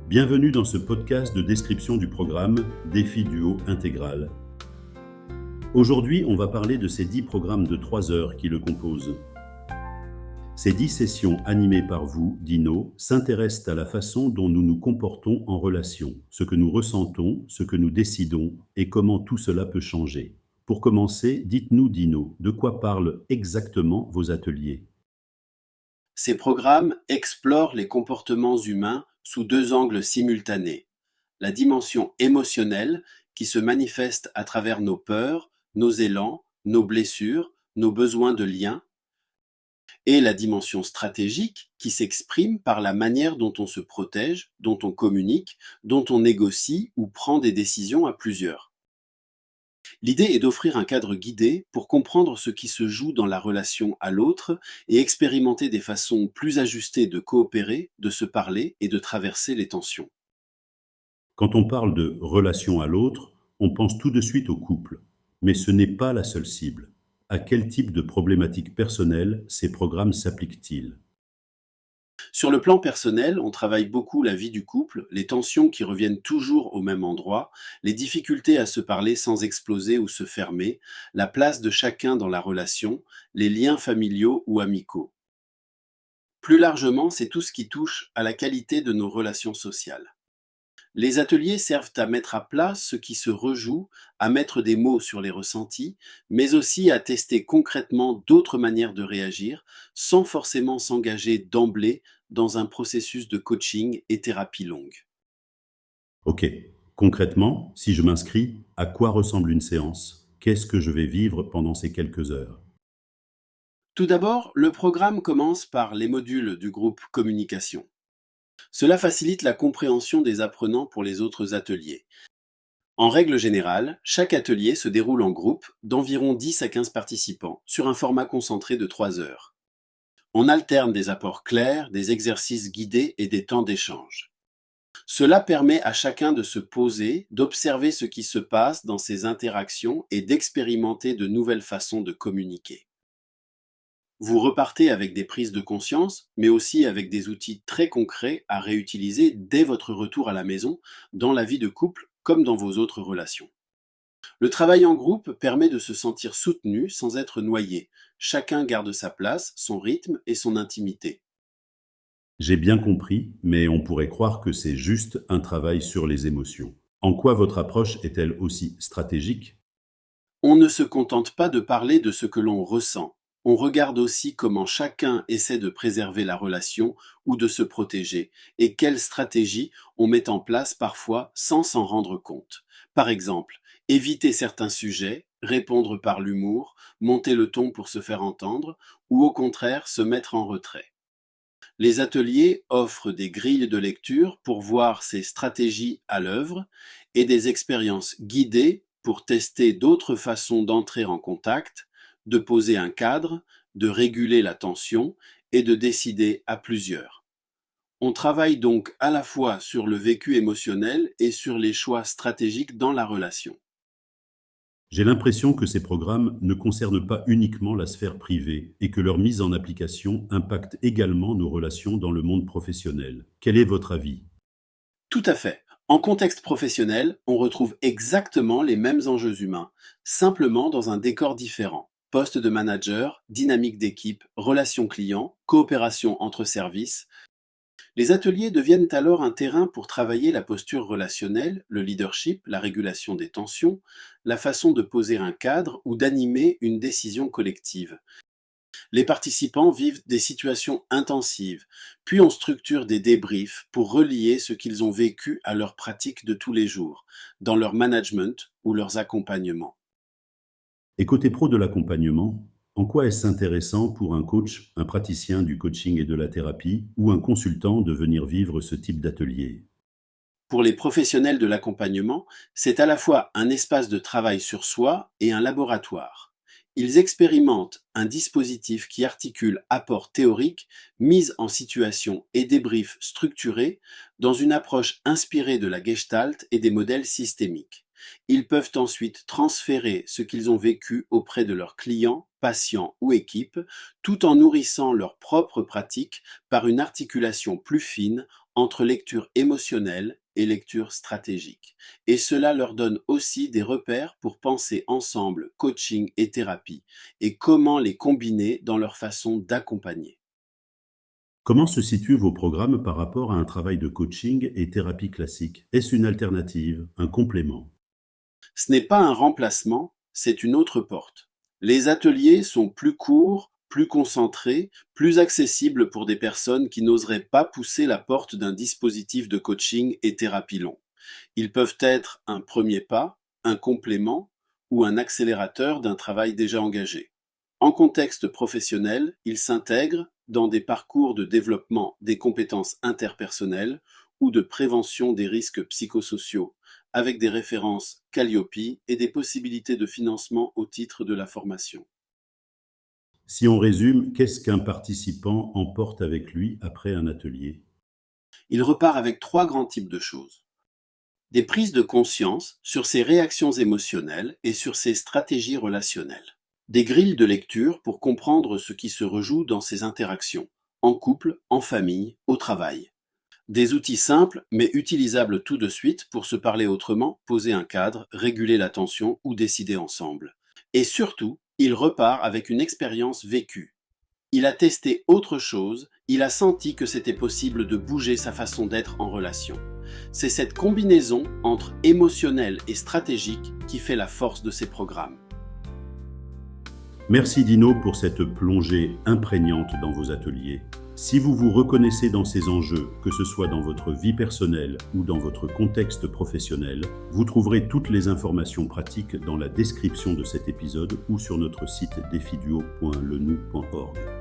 Bienvenue dans ce podcast de description du programme Défi Duo Intégral. Aujourd'hui, on va parler de ces 10 programmes de 3 heures qui le composent. Ces 10 sessions animées par vous, Dino, s'intéressent à la façon dont nous nous comportons en relation, ce que nous ressentons, ce que nous décidons et comment tout cela peut changer. Pour commencer, dites-nous, Dino, de quoi parlent exactement vos ateliers ? Ces programmes explorent les comportements humains sous 2 angles simultanés. La dimension émotionnelle, qui se manifeste à travers nos peurs, nos élans, nos blessures, nos besoins de lien, et la dimension stratégique, qui s'exprime par la manière dont on se protège, dont on communique, dont on négocie ou prend des décisions à plusieurs. L'idée est d'offrir un cadre guidé pour comprendre ce qui se joue dans la relation à l'autre et expérimenter des façons plus ajustées de coopérer, de se parler et de traverser les tensions. Quand on parle de relation à l'autre, on pense tout de suite au couple. Mais ce n'est pas la seule cible. À quel type de problématiques personnelles ces programmes s'appliquent-ils ? Sur le plan personnel, on travaille beaucoup la vie du couple, les tensions qui reviennent toujours au même endroit, les difficultés à se parler sans exploser ou se fermer, la place de chacun dans la relation, les liens familiaux ou amicaux. Plus largement, c'est tout ce qui touche à la qualité de nos relations sociales. Les ateliers servent à mettre à plat ce qui se rejoue, à mettre des mots sur les ressentis, mais aussi à tester concrètement d'autres manières de réagir, sans forcément s'engager d'emblée dans un processus de coaching et thérapie longue. Ok, concrètement, si je m'inscris, à quoi ressemble une séance ? Qu'est-ce que je vais vivre pendant ces quelques heures ? Tout d'abord, le programme commence par les modules du groupe communication. Cela facilite la compréhension des apprenants pour les autres ateliers. En règle générale, chaque atelier se déroule en groupe d'environ 10 à 15 participants sur un format concentré de 3 heures. On alterne des apports clairs, des exercices guidés et des temps d'échange. Cela permet à chacun de se poser, d'observer ce qui se passe dans ces interactions et d'expérimenter de nouvelles façons de communiquer. Vous repartez avec des prises de conscience, mais aussi avec des outils très concrets à réutiliser dès votre retour à la maison, dans la vie de couple comme dans vos autres relations. Le travail en groupe permet de se sentir soutenu sans être noyé. Chacun garde sa place, son rythme et son intimité. J'ai bien compris, mais on pourrait croire que c'est juste un travail sur les émotions. En quoi votre approche est-elle aussi stratégique ? On ne se contente pas de parler de ce que l'on ressent. On regarde aussi comment chacun essaie de préserver la relation ou de se protéger et quelles stratégies on met en place parfois sans s'en rendre compte. Par exemple, éviter certains sujets, répondre par l'humour, monter le ton pour se faire entendre ou au contraire se mettre en retrait. Les ateliers offrent des grilles de lecture pour voir ces stratégies à l'œuvre et des expériences guidées pour tester d'autres façons d'entrer en contact, de poser un cadre, de réguler la tension et de décider à plusieurs. On travaille donc à la fois sur le vécu émotionnel et sur les choix stratégiques dans la relation. J'ai l'impression que ces programmes ne concernent pas uniquement la sphère privée et que leur mise en application impacte également nos relations dans le monde professionnel. Quel est votre avis ? Tout à fait. En contexte professionnel, on retrouve exactement les mêmes enjeux humains, simplement dans un décor différent. Poste de manager, dynamique d'équipe, relations clients, coopération entre services. Les ateliers deviennent alors un terrain pour travailler la posture relationnelle, le leadership, la régulation des tensions, la façon de poser un cadre ou d'animer une décision collective. Les participants vivent des situations intensives, puis on structure des débriefs pour relier ce qu'ils ont vécu à leurs pratiques de tous les jours, dans leur management ou leurs accompagnements. Et côté pro de l'accompagnement, en quoi est-ce intéressant pour un coach, un praticien du coaching et de la thérapie ou un consultant de venir vivre ce type d'atelier ? Pour les professionnels de l'accompagnement, c'est à la fois un espace de travail sur soi et un laboratoire. Ils expérimentent un dispositif qui articule apport théorique, mise en situation et débrief structurés dans une approche inspirée de la Gestalt et des modèles systémiques. Ils peuvent ensuite transférer ce qu'ils ont vécu auprès de leurs clients, patients ou équipes, tout en nourrissant leur propre pratique par une articulation plus fine entre lecture émotionnelle et lecture stratégique. Et cela leur donne aussi des repères pour penser ensemble coaching et thérapie et comment les combiner dans leur façon d'accompagner. Comment se situent vos programmes par rapport à un travail de coaching et thérapie classique? Est-ce une alternative, un complément? Ce n'est pas un remplacement, c'est une autre porte. Les ateliers sont plus courts, plus concentrés, plus accessibles pour des personnes qui n'oseraient pas pousser la porte d'un dispositif de coaching et thérapie long. Ils peuvent être un premier pas, un complément ou un accélérateur d'un travail déjà engagé. En contexte professionnel, ils s'intègrent dans des parcours de développement des compétences interpersonnelles ou de prévention des risques psychosociaux, avec des références Calliope et des possibilités de financement au titre de la formation. Si on résume, qu'est-ce qu'un participant emporte avec lui après un atelier? Il repart avec trois grands types de choses. Des prises de conscience sur ses réactions émotionnelles et sur ses stratégies relationnelles. Des grilles de lecture pour comprendre ce qui se rejoue dans ses interactions, en couple, en famille, au travail. Des outils simples mais utilisables tout de suite pour se parler autrement, poser un cadre, réguler la tension ou décider ensemble. Et surtout, il repart avec une expérience vécue. Il a testé autre chose, il a senti que c'était possible de bouger sa façon d'être en relation. C'est cette combinaison entre émotionnel et stratégique qui fait la force de ces programmes. Merci Dino pour cette plongée imprégnante dans vos ateliers. Si vous vous reconnaissez dans ces enjeux, que ce soit dans votre vie personnelle ou dans votre contexte professionnel, vous trouverez toutes les informations pratiques dans la description de cet épisode ou sur notre site defiduo.lenou.org.